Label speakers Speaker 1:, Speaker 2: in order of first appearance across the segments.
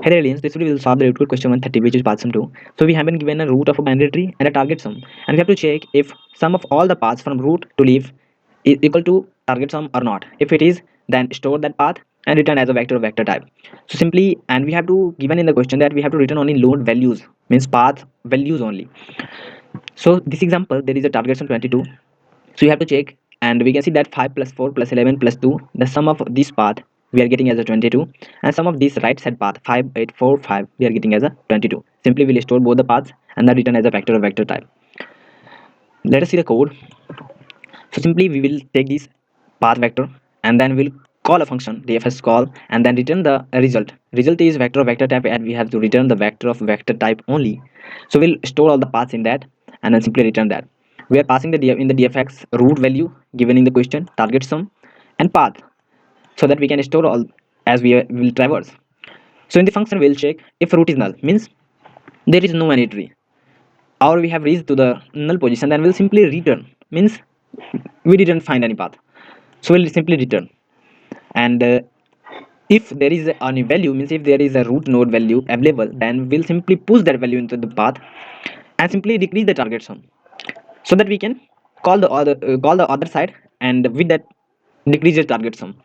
Speaker 1: Hey aliens, this video will solve the Leetcode question 130, which is path sum 2. So we have been given a root of a binary tree and a target sum, and we have to check if sum of all the paths from root to leaf is equal to target sum or not. If it is, then store that path and return as a vector of vector type. So simply, and we have to given in the question that we have to return only load values, means path values only. So this example, there is a target sum 22. So you have to check, and we can see that 5 plus 4 plus 11 plus 2, the sum of this path we are getting as a 22, and sum of this right side path 5 8 4 5 we are getting as a 22. Simply we'll store both the paths and then return as a vector of vector type. Let us see the code. So simply we will take this path vector and then we'll call a function dfs call and then return the result is vector of vector type, and we have to return the vector of vector type only. So we'll store all the paths in that and then simply return that. We are passing the in the dfx root value given in the question, target sum, and path, so that we can store all as we will traverse. So in the function we'll check if root is null, means there is no any tree, or we have reached to the null position, then we'll simply return, means we didn't find any path, so we'll simply return. And if there is any value, means if there is a root node value available, then we'll simply push that value into the path and simply decrease the target sum, so that we can call the other side, and with that decrease the target sum.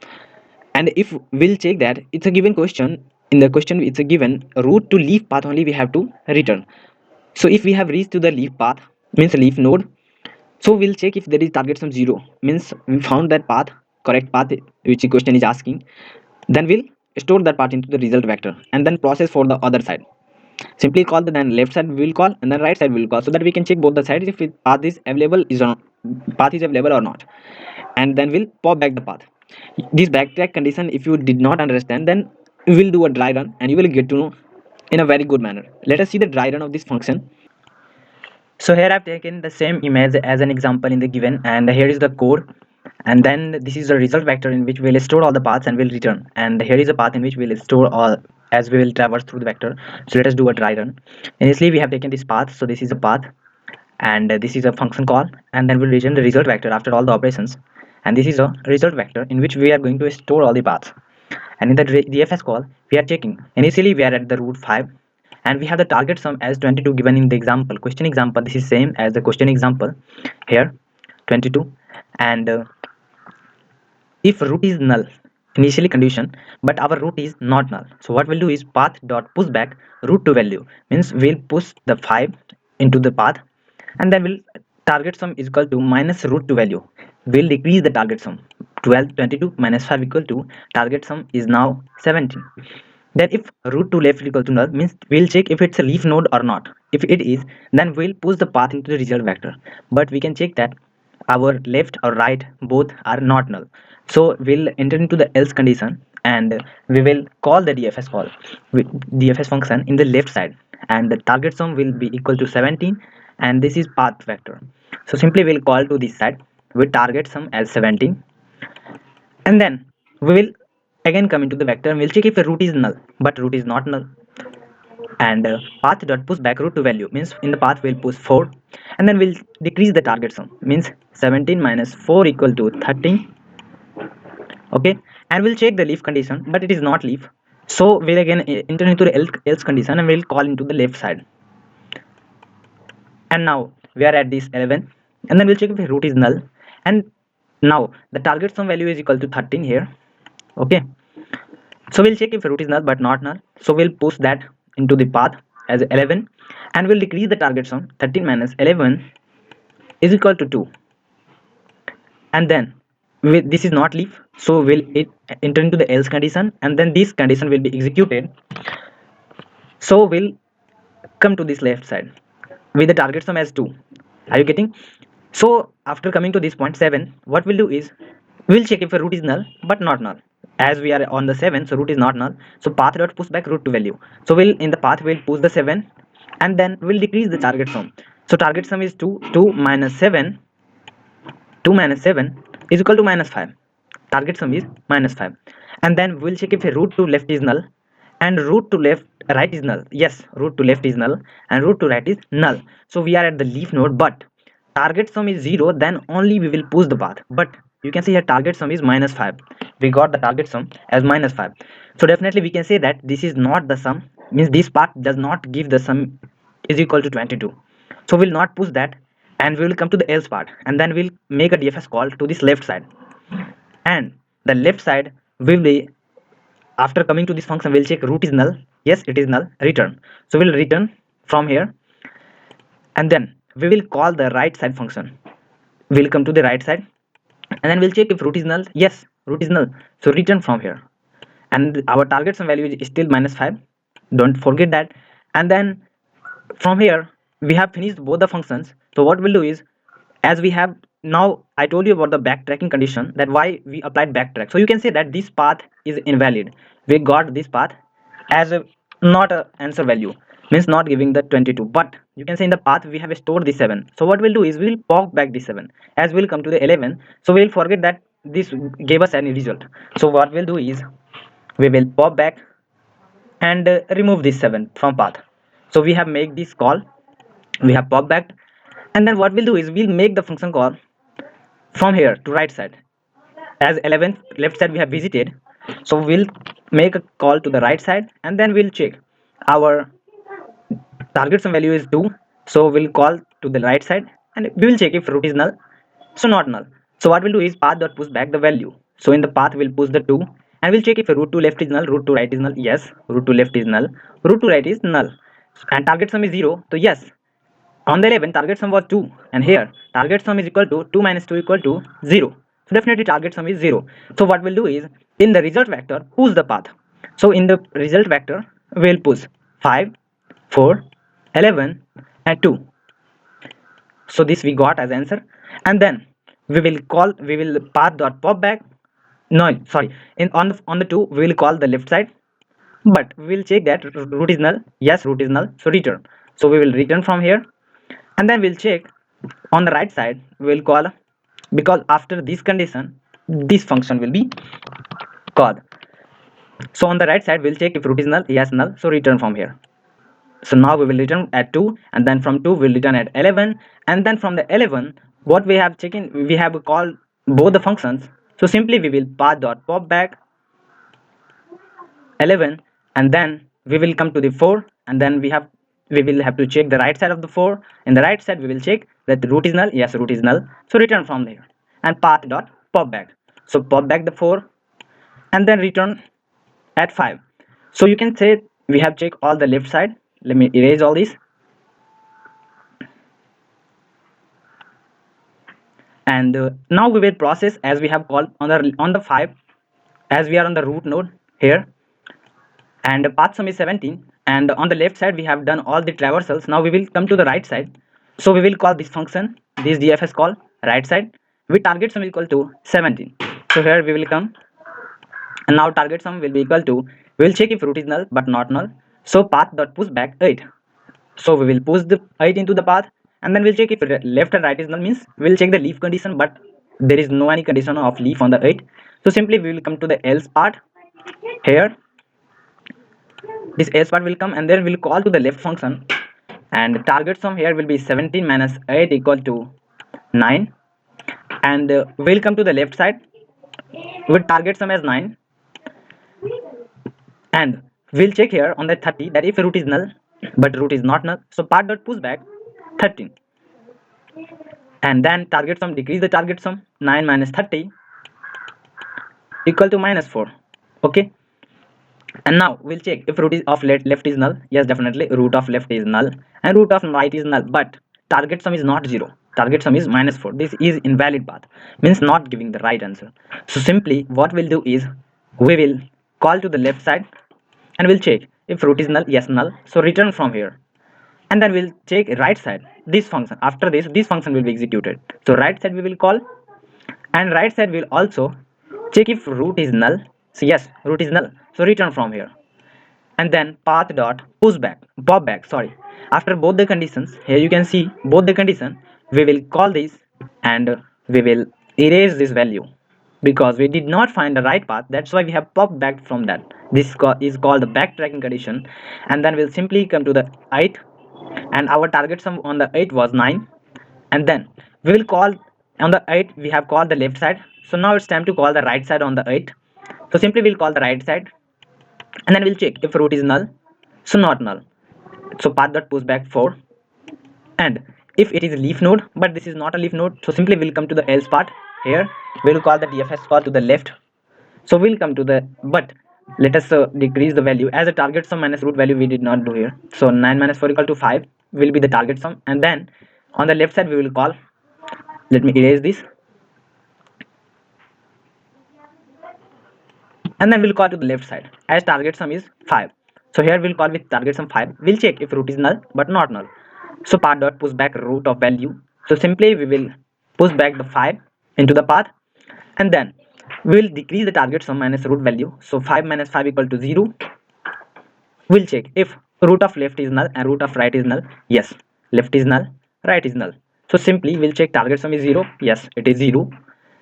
Speaker 1: And if we'll check that it's a given question, in the question it's a given root to leaf path only we have to return. So if we have reached to the leaf path, means leaf node, so we'll check if there is target sum 0, means we found that path, correct path which the question is asking, then we'll store that path into the result vector and then process for the other side. Simply call the then left side we will call and then right side we will call, so that we can check both the sides if path is available or not, and then we'll pop back the path. This backtrack condition, if you did not understand, then we will do a dry run and you will get to know in a very good manner. Let us see the dry run of this function. So here I've taken the same image as an example in the given, and here is the code, and then this is the result vector in which we'll store all the paths and we'll return, and here is a path in which we'll store all as we will traverse through the vector. So let us do a dry run. Initially we have taken this path, so this is a path, and this is a function call, and then we'll return the result vector after all the operations, and this is a result vector in which we are going to store all the paths. And in the dfs call we are checking, initially we are at the root 5, and we have the target sum as 22 given in the example, question example. This is same as the question example here, 22. And if root is null, initially condition, but our root is not null, so what we'll do is path dot push back root to value, means we'll push the 5 into the path, and then we'll target sum is equal to minus root to value, we'll decrease the target sum. 12 22 minus 5 equal to target sum is now 17. Then if root to left equal to null, means we'll check if it's a leaf node or not. If it is, then we'll push the path into the result vector, but we can check that our left or right both are not null, so we'll enter into the else condition, and we will call the dfs call with dfs function in the left side, and the target sum will be equal to 17, and this is path vector. So simply we'll call to this side with target sum as 17, and then we will again come into the vector and we'll check if a root is null, but root is not null. And path dot push back root to value, means in the path we'll push 4, and then we'll decrease the target sum, means 17 minus 4 equal to 13. Okay, and we'll check the leaf condition, but it is not leaf, so we'll again enter into the else condition and we'll call into the left side. And now we are at this 11, and then we'll check if the root is null, and now the target sum value is equal to 13 here. Okay, so we'll check if root is null but not null, so we'll push that into the path as 11, and we'll decrease the target sum. 13 minus 11 is equal to 2, and then this is not leaf, so we'll enter into the else condition, and then this condition will be executed. So we'll come to this left side with the target sum as 2. Are you getting? So after coming to this point 7, what we'll do is we'll check if a root is null but not null, as we are on the 7, so root is not null, so path dot push back root to value. So we'll in the path we'll push the 7, and then we'll decrease the target sum. So target sum is 2 minus 7, 2 minus 7 is equal to minus 5. Target sum is minus 5, and then we'll check if a root to left is null and root to left right is null. Yes, root to left is null and root to right is null, so we are at the leaf node, but target sum is 0, then only we will push the path. But you can see here target sum is -5. We got the target sum as -5. So definitely we can say that this is not the sum, means this part does not give the sum is equal to 22. So we'll not push that, and we will come to the else part, and then we'll make a DFS call to this left side, and the left side will be, after coming to this function, we'll check root is null. Yes, it is null. Return. So we'll return from here, and then we will call the right side function. We'll come to the right side, and then we'll check if root is null. Yes, root is null. So return from here, and our target sum value is still -5. Don't forget that. And then from here we have finished both the functions. So what we'll do is, as we have now, I told you about the backtracking condition, that why we applied backtrack. So you can say that this path is invalid. We got this path as a not a answer value, means not giving the 22, but you can say in the path we have stored the 7. So what we'll do is we'll pop back the 7 as we'll come to the 11. So we'll forget that this gave us any result. So what we'll do is we will pop back and remove this 7 from path. So we have made this call, we have pop back, and then what we'll do is we'll make the function call from here to right side. As 11th left side we have visited, so we'll make a call to the right side, and then we'll check our target sum value is 2. So we'll call to the right side, and we will check if root is null. So not null. So what we'll do is path dot push back the value. So in the path we'll push the 2, and we'll check if root to left is null, root to right is null. Yes, root to left is null, root to right is null, and target sum is 0. So yes, on the 11 target sum was 2, and here target sum is equal to 2 minus 2 equal to 0. So definitely target sum is 0. So what we'll do is, in the result vector, push the path. So in the result vector we'll push 5, 4, 11 and 2. So this we got as answer, and then we will path dot pop back. No, sorry, in on the 2 we will call the left side, but we will check that root is null. Yes, root is null. So return. So we will return from here, and then we'll check on the right side. We will call, because after this condition this function will be called. So on the right side we'll check if root is null. Yes, null. So return from here. So now we will return at 2, and then from 2 we'll return at 11, and then from the 11 what we have checked, we have called both the functions. So simply we will path dot pop back 11, and then we will come to the 4, and then we will have to check the right side of the 4. In the right side we will check that the root is null. Yes, root is null. So return from there, and path dot pop back. So pop back the 4, and then return at 5. So you can say we have checked all the left side. Let me erase all this, and now we will process as we have called on the 5, as we are on the root node here, and the path sum is 17, and on the left side we have done all the traversals. Now we will come to the right side. So we will call this function, this DFS call right side with target sum equal to 17. So here we will come, and now target sum will be equal to, we will check if root is null but not null. So path dot push back 8. So we will push the 8 into the path, and then we'll check if left and right is null, means we'll check the leaf condition, but there is no any condition of leaf on the 8. So simply we will come to the else part here. This else part will come, and then we'll call to the left function, and target sum here will be 17 minus 8 equal to 9, and we'll come to the left side with target sum as 9, and we'll check here on the 30 that if root is null, but root is not null. So path dot push back 13, and then target sum, decrease the target sum, 9 minus 30 equal to -4. Okay, and now we'll check if root is of left is null. Yes, definitely root of left is null, and root of right is null, but target sum is not 0. Target sum is -4. This is invalid path, means not giving the right answer. So simply what we'll do is we will call to the left side, and we'll check if root is null. Yes, null. So return from here, and then we'll check right side, this function. After this function will be executed. So right side we will call, and right side will also check if root is null. So yes, root is null. So return from here, and then path dot push back pop back, sorry, after both the conditions. Here you can see both the condition. We will call this, and we will erase this value because we did not find the right path. That's why we have popped back from that. This is called the backtracking condition, and then we'll simply come to the 8, and our target sum on the 8 was 9, and then we will call on the 8, we have called the left side. So now it's time to call the right side on the 8. So simply we'll call the right side, and then we'll check if root is null. So not null. So path dot push back 4. And if it is a leaf node, but this is not a leaf node, so simply we'll come to the else part. Here we'll call the DFS call to the left. So we'll come to the, but let us decrease the value as a target sum minus root value we did not do here. So 9 minus 4 equal to 5 will be the target sum, and then on the left side we will call, let me erase this, and then we'll call to the left side as target sum is 5. So here we'll call with target sum 5. We'll check if root is null but not null. So path dot push back root of value. So simply we will push back the 5 into the path, and then we will decrease the target sum minus root value. So 5 minus 5 equal to 0. We'll check if root of left is null and root of right is null. Yes, left is null, right is null. So simply we'll check target sum is 0. Yes, it is 0.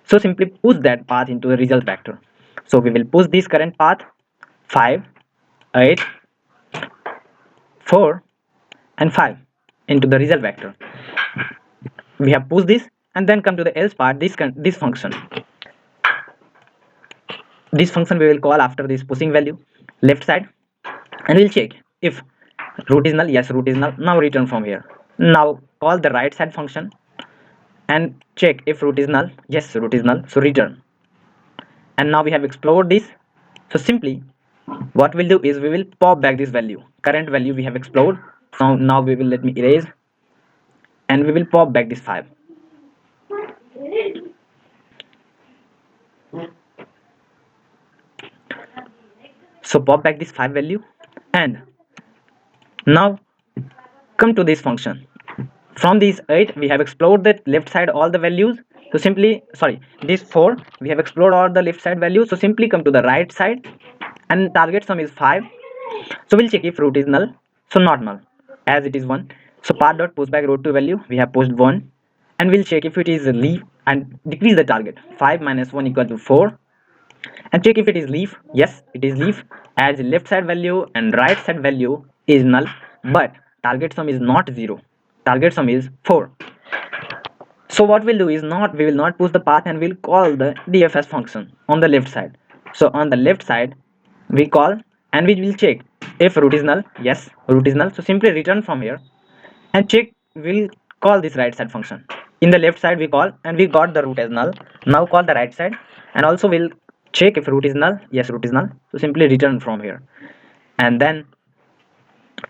Speaker 1: So simply push that path into the result vector. So we will push this current path 5, 8, 4 and 5 into the result vector. We have pushed this, and then come to the else part. This function we will call after this pushing value left side, and we'll check if root is null. Yes, root is null. Now return from here. Now call the right side function and check if root is null. Yes, root is null, so return. And now we have explored this. So simply what we'll do is we will pop back this value, current value we have explored. So now we will, let me erase, and we will pop back this 5. So pop back this 5 value, and now come to this function. From these 8 we have explored the left side all the values. So simply, sorry, this 4 we have explored all the left side values. So simply come to the right side, and target sum is 5. So we'll check if root is null. So not null as it is 1. So path dot push back root to value, we have pushed 1, and we'll check if it is a leaf and decrease the target. 5 minus 1 equal to 4, and check if it is leaf. Yes, it is leaf as left side value and right side value is null, but target sum is not 0. Target sum is 4. So what we'll do is we will not push the path, and we'll call the DFS function on the left side. So on the left side we call, and we will check if root is null. Yes, root is null. So simply return from here and check. We'll call this right side function. In the left side we call, and we got the root as null. Now call the right side, and also we'll check if root is null. Yes, root is null. So simply return from here, and then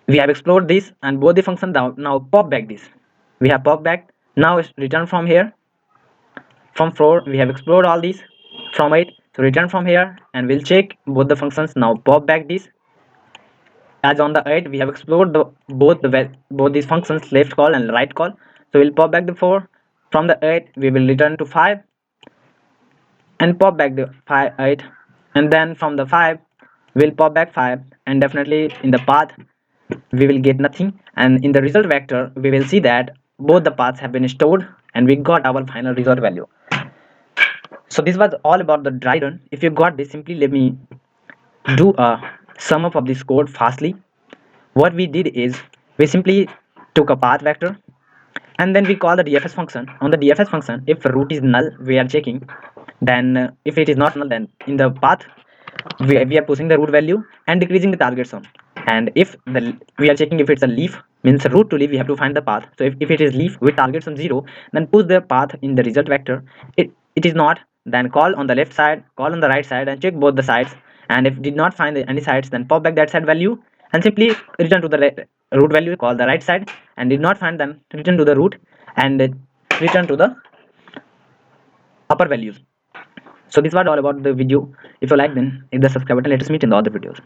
Speaker 1: we have explored this and both the functions down. Now pop back this. We have popped back. Now return from here. From 4 we have explored all these. From 8, so return from here, and we'll check both the functions. Now pop back this. As on the 8 we have explored both these functions, left call and right call. So we'll pop back the 4. From the 8 we will return to 5 and pop back the 8, and then from the 5 we'll pop back 5, and definitely in the path we will get nothing, and in the result vector we will see that both the paths have been stored and we got our final result value. So this was all about the dry run. If you got this, simply let me do a sum up of this code fastly. What we did is we simply took a path vector, and then we call the DFS function. On the DFS function, if root is null we are checking, then if it is not null, then in the path we are pushing the root value and decreasing the target sum. And if we are checking if it's a leaf, means root to leaf, we have to find the path. So if it is leaf with target sum 0, then push the path in the result vector. It is not, then call on the left side, call on the right side, and check both the sides. And if did not find any sides, then pop back that side value and simply return to the root value, call the right side, and did not find, then return to the root and return to the upper values. So this was all about the video. If you like, then hit the subscribe button. Let us meet in the other videos.